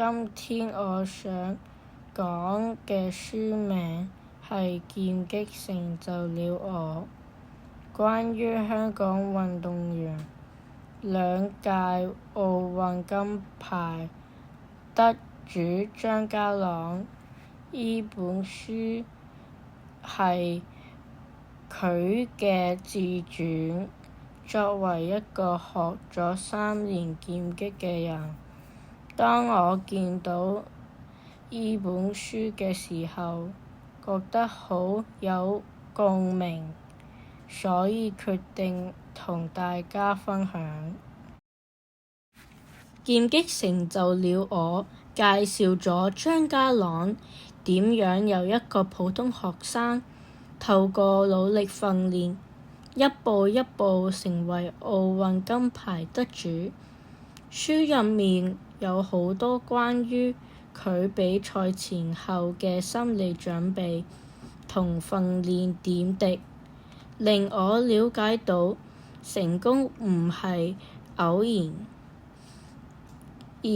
今天我想講嘅書名係《劍擊成就了我》，關於香港運動員2屆奧運金牌得主張家朗。呢本書係佢嘅自傳。作為一個學咗3年劍擊嘅人，當我見到呢本書嘅時候，覺得好有共鳴，所以決定同大家分享。劍擊成就了我，介紹咗張家朗點樣由一個普通學生，透過努力訓練，一步一步成為奧運金牌得主。書入面有好多關於佢比賽前後嘅心理準備同訓練點滴，令我了解到成功唔係偶然，而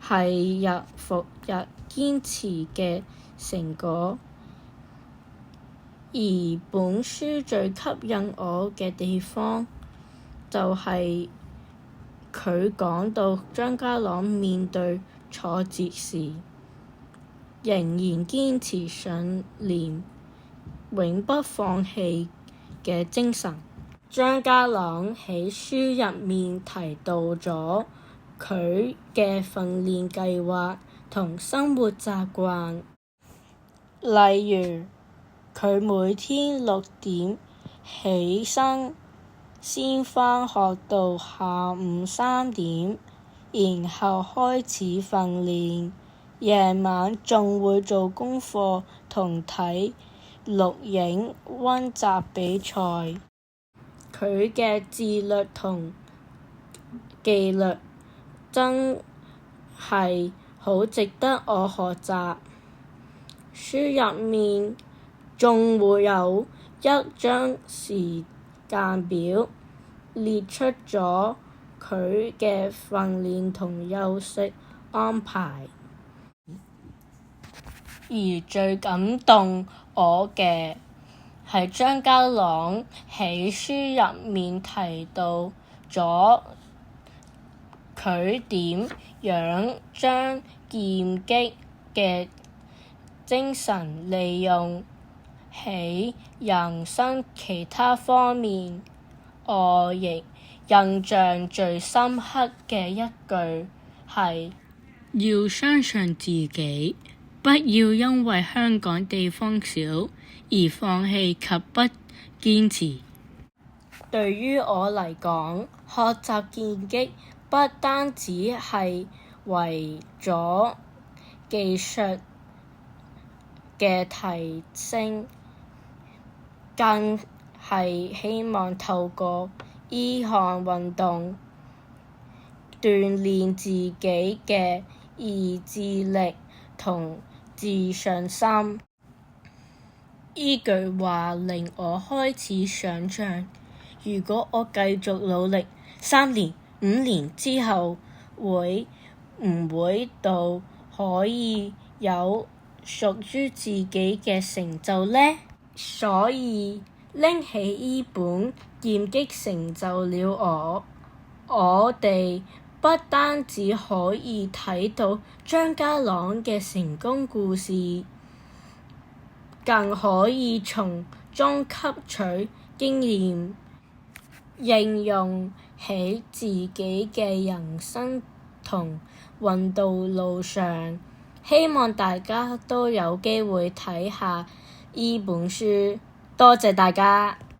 係日復日堅持嘅成果。而本書最吸引我嘅地方，就係佢講到張家朗面對挫折時，仍然堅持信念、永不放棄嘅精神。張家朗喺書入面提到咗佢嘅訓練計劃同生活習慣，例如佢每天6點起身，先返學到下午3點，然後開始訓練，夜晚仲會做功課同睇錄影溫習比賽。佢嘅自律同紀律真係好值得我學習。書入面仲會有一張時間表，列出咗佢嘅訓練同休息安排。而最感動我嘅係張家朗喺書入面提到咗佢點樣將劍擊嘅精神利用喺人生其他方面。我亦印象最深刻嘅一句係：要相信自己，不要因為香港地方小而放棄及不堅持。對於我嚟講，學習劍擊不單止係為咗技術嘅提升，更係希望透過呢項運動鍛鍊自己嘅意志力同自信心。呢句話令我開始想像，如果我繼續努力3年、5年之後，會唔會到可以有屬於自己嘅成就呢？所以拎起呢本《劍擊成就了我》，我哋不單止可以睇到張家朗嘅成功故事，更可以從中吸取經驗，應用喺自己嘅人生同運動路上。希望大家都有機會睇下呢本書。多謝大家。